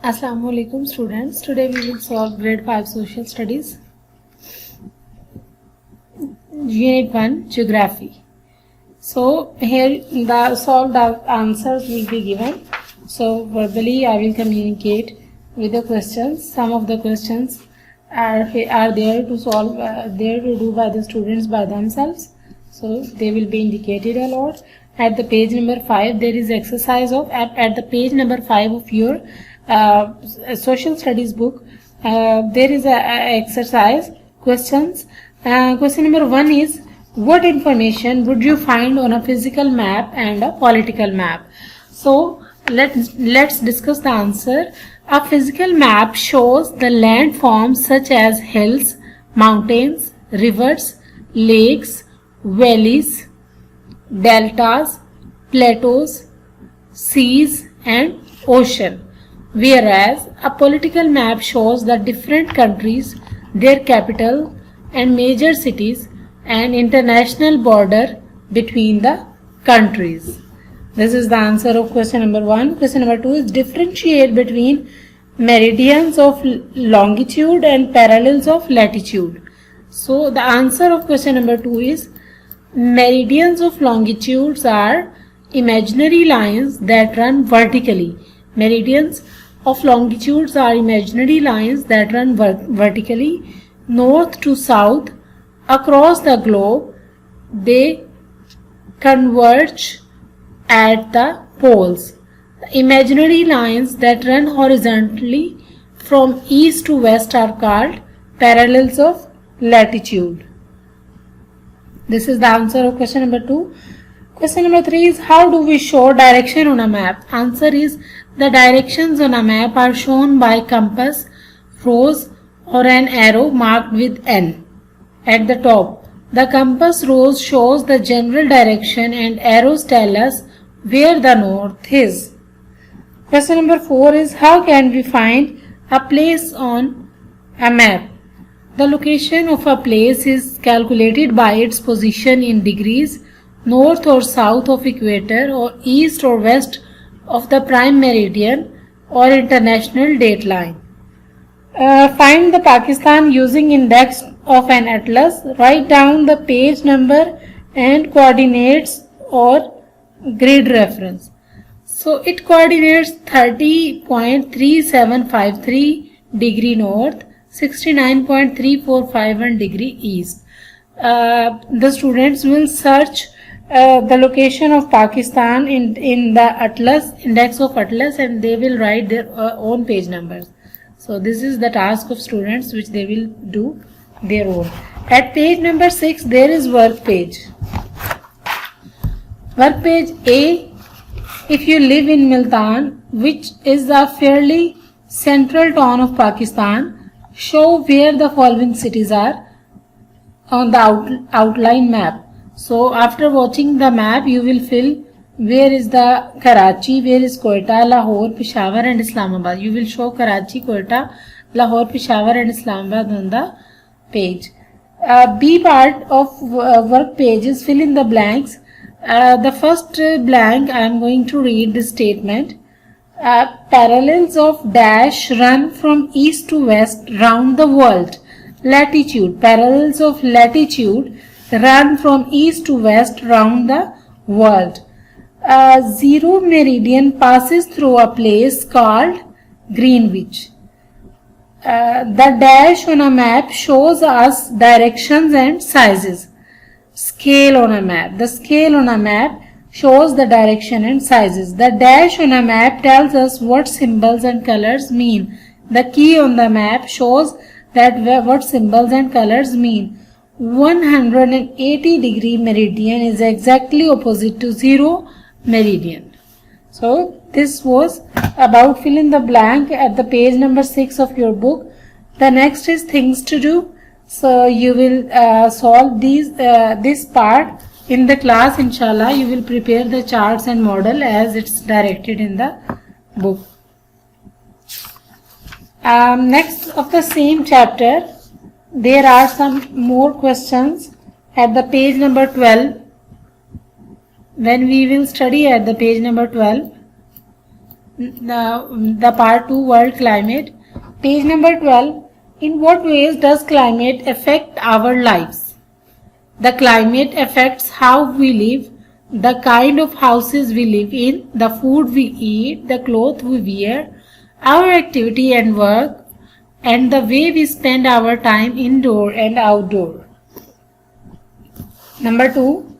Assalamu alaikum students. Today we will solve grade 5 social studies. Unit 1 geography. So here the solved answers will be given. So verbally I will communicate with the questions. Some of the questions are there to solve, there to do by the students by themselves. So they will be indicated a lot. At the page number 5 there is exercise of, at the page number 5 of your social studies book, there is a exercise questions. Question number 1 is, what information would you find on a physical map and a political map? So let's discuss the answer. A physical map shows the landforms such as hills, mountains, rivers, lakes, valleys, deltas, plateaus, seas and ocean. Whereas a political map shows the different countries, their capital and major cities and international border between the countries. This is the answer of question number 1. Question number 2 is, differentiate between meridians of longitude and parallels of latitude. So the answer of question number 2 is, meridians of longitudes are imaginary lines that run vertically. Meridians of longitudes are imaginary lines that run vertically north to south across the globe. They converge at the poles. The imaginary lines that run horizontally from east to west are called parallels of latitude. This is the answer of question number 2. Question number 3 is, how do we show direction on a map? Answer is, the directions on a map are shown by compass, rose or an arrow marked with N at the top. The compass rose shows the general direction and arrows tell us where the north is. Question number 4 is, how can we find a place on a map? The location of a place is calculated by its position in degrees, north or south of equator or east or west of the prime meridian or international date line. Find the Pakistan using index of an atlas. Write down the page number and coordinates or grid reference. So it coordinates 30.3753 degree north, 69.3451 degree east. The students will search the location of Pakistan in the atlas, index of atlas, and they will write their own page numbers. So this is the task of students which they will do their own. At page number 6 there is work page. Work page A, if you live in Multan, which is a fairly central town of Pakistan, show where the following cities are on the outline map. So after watching the map you will fill where is the Karachi, where is Quetta, Lahore, Peshawar and Islamabad. You will show Karachi, Quetta, Lahore, Peshawar and Islamabad on the page. B part of work page is fill in the blanks. The first blank I am going to read this statement. Parallels of dash run from east to west round the world. Latitude, parallels of latitude run from east to west round the world. Zero meridian passes through a place called Greenwich. The dash on a map shows us directions and sizes. Scale on a map. The scale on a map shows the direction and sizes. The dash on a map tells us what symbols and colors mean. The key on the map shows that what symbols and colors mean. 180 degree meridian is exactly opposite to 0 meridian. So this was about fill in the blank at the page number 6 of your book. The next is things to do. So you will solve this part in the class, inshallah. You will prepare the charts and model as it's directed in the book. Next of the same chapter, there are some more questions at the page number 12. When we will study at the page number 12, the part 2, world climate. Page number 12. In what ways does climate affect our lives? The climate affects how we live, the kind of houses we live in, the food we eat, the clothes we wear, our activity and work, and the way we spend our time indoor and outdoor. Number 2.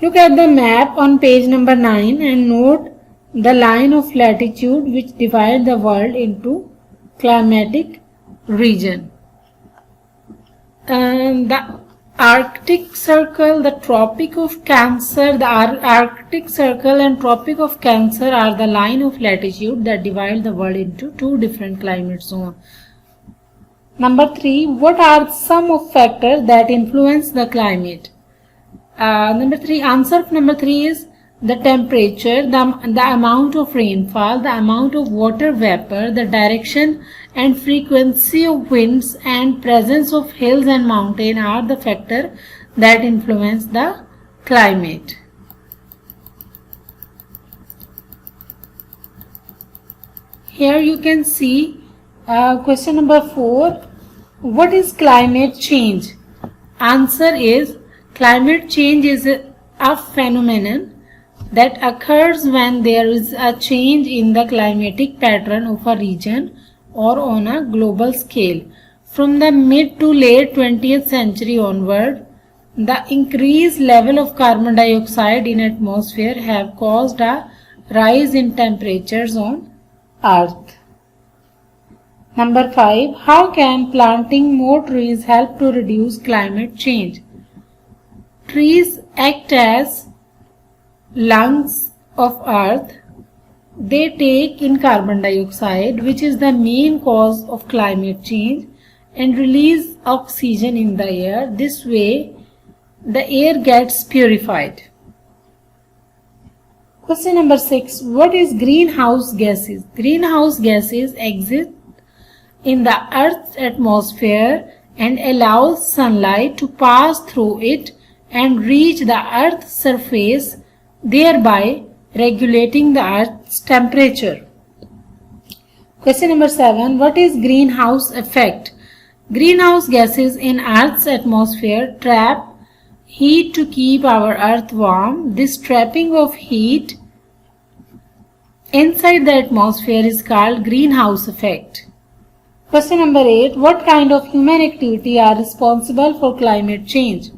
Look at the map on page number 9 and note the line of latitude which divides the world into climatic region. The Arctic Circle, the Tropic of Cancer, the Arctic Circle and Tropic of Cancer are the line of latitude that divide the world into two different climate zones. Number 3. What are some of factors that influence the climate? Answer of number 3 is the temperature, the amount of rainfall, the amount of water vapor, the direction and frequency of winds, and presence of hills and mountains are the factors that influence the climate. Here you can see question number 4. What is climate change? Answer is climate change is a phenomenon that occurs when there is a change in the climatic pattern of a region or on a global scale. From the mid to late 20th century onward, the increased level of carbon dioxide in atmosphere have caused a rise in temperatures on Earth. Number 5. How can planting more trees help to reduce climate change? Trees act as lungs of Earth. They take in carbon dioxide, which is the main cause of climate change, and release oxygen in the air. This way, the air gets purified. Question number 6. What is greenhouse gases? Greenhouse gases exist in the Earth's atmosphere and allow sunlight to pass through it and reach the Earth's surface, thereby regulating the Earth's temperature. Question number 7. What is greenhouse effect? Greenhouse gases in Earth's atmosphere trap heat to keep our Earth warm. This trapping of heat inside the atmosphere is called greenhouse effect. Question number 8. What kind of human activity are responsible for climate change?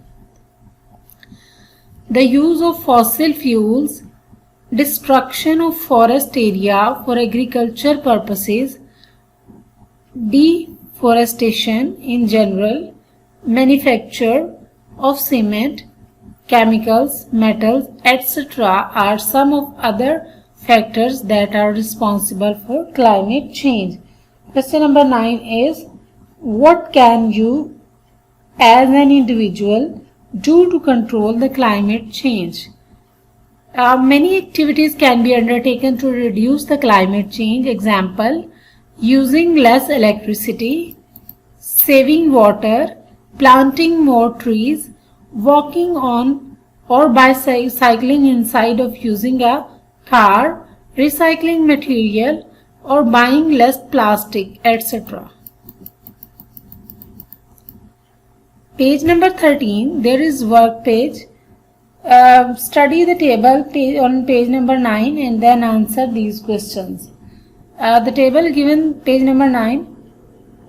The use of fossil fuels, destruction of forest area for agriculture purposes, deforestation in general, manufacture of cement, chemicals, metals, etc. are some of other factors that are responsible for climate change. Question number 9 is, what can you as an individual do to control the climate change? Many activities can be undertaken to reduce the climate change. Example, using less electricity, saving water, planting more trees, walking on or bicycling inside of using a car, recycling material, or buying less plastic, etc. Page number 13, there is work page. Study the table on page number 9 and then answer these questions. The table given page number 9.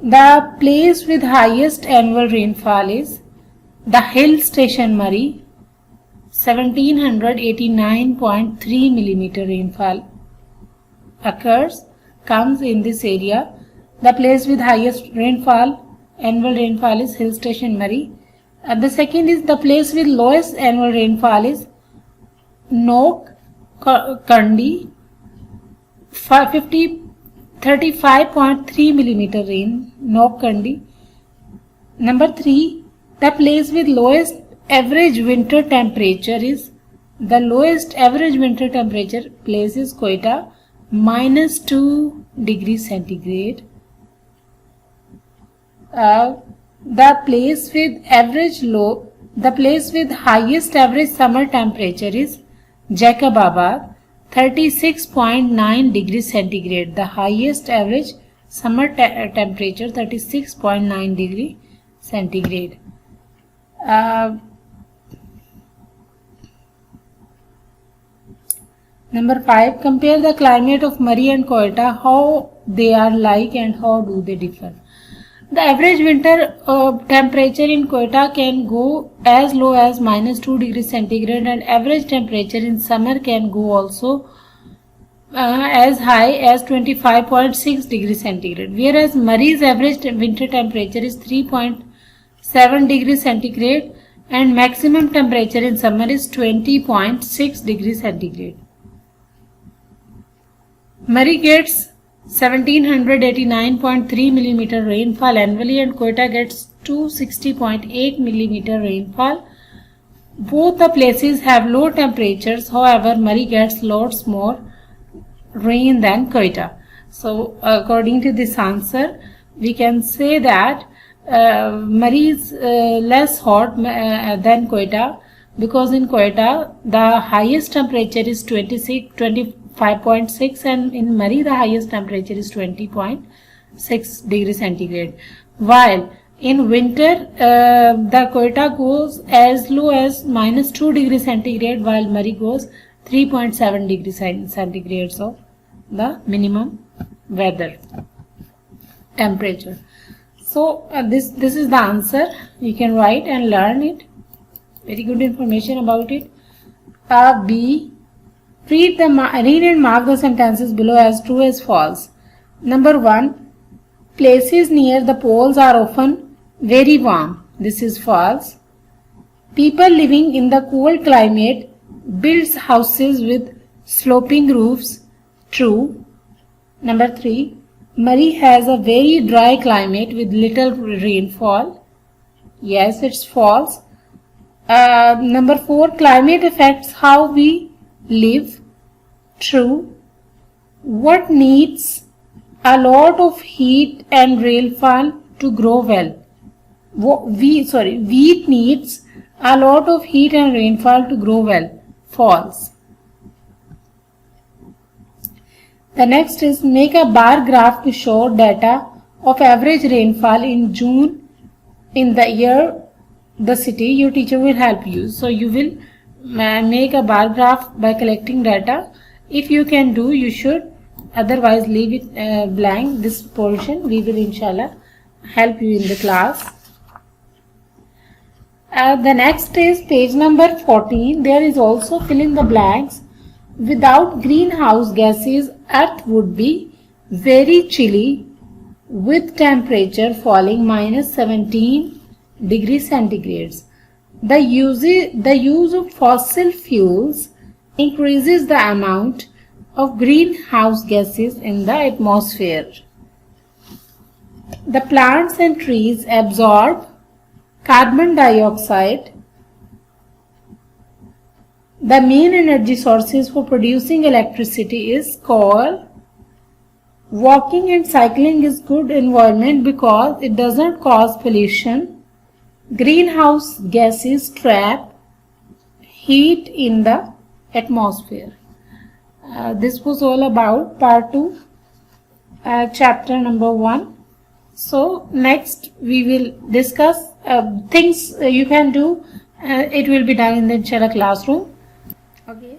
The place with highest annual rainfall is the hill station Murray, 1789.3 millimeter rainfall comes in this area. The place with highest annual rainfall is hill station Murray. The second is the place with lowest annual rainfall is Noak Kandi, 35.3 millimeter rain, Noak Kandi. Number 3, the place with lowest average winter temperature is place is Quetta, -2 degrees centigrade. The place with highest average summer temperature is Jacobabad, 36.9 degrees centigrade. The highest average summer temperature 36.9 degree centigrade. Number 5. Compare the climate of Murree and Quetta, how they are like and how do they differ. The average winter temperature in Quetta can go as low as -2 degrees centigrade, and average temperature in summer can go also as high as 25.6 degrees centigrade, whereas Murree's average winter temperature is 3.7 degrees centigrade and maximum temperature in summer is 20.6 degrees centigrade. Murree gets 1789.3 millimeter rainfall annually and Quetta gets 260.8 millimeter rainfall. Both the places have low temperatures, however Murree gets lots more rain than Quetta. So according to this answer, we can say that Murree is less hot than Quetta, because in Quetta the highest temperature is 25.6 and in Murree the highest temperature is 20.6 degrees centigrade. While in winter the Quetta goes as low as -2 degrees centigrade while Murree goes 3.7 degrees centigrade of the minimum weather temperature. So this is the answer. You can write and learn it. Very good information about it. B. Read and mark the sentences below as true as false. Number 1. Places near the poles are often very warm. This is false. People living in the cold climate builds houses with sloping roofs. True. Number 3. Murree has a very dry climate with little rainfall. Yes, it's false. Number 4. Climate affects how we live. True. What needs a lot of heat and rainfall to grow well? Wheat needs a lot of heat and rainfall to grow well. False. The next is make a bar graph to show data of average rainfall in June in the year the city. Your teacher will help you. So you will make a bar graph by collecting data. If you can do, you should. Otherwise leave it blank. This portion we will inshallah help you in the class. The next is page number 14. There is also fill in the blanks. Without greenhouse gases, Earth would be very chilly with temperature falling -17 degrees centigrade. The use of fossil fuels increases the amount of greenhouse gases in the atmosphere. The plants and trees absorb carbon dioxide. The main energy sources for producing electricity is coal. Walking and cycling is good environment because it doesn't cause pollution. Greenhouse gases trap heat in the atmosphere. This was all about part 2, chapter number 1. So next we will discuss things you can do. It will be done in the inshallah classroom. Okay,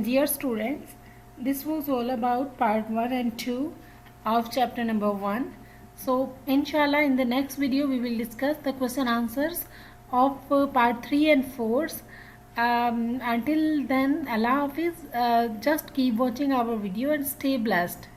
dear students, this was all about part 1 and 2 of chapter number 1. So inshallah in the next video we will discuss the question answers of part 3 and 4. Until then, Allah Hafiz, just keep watching our video and stay blessed.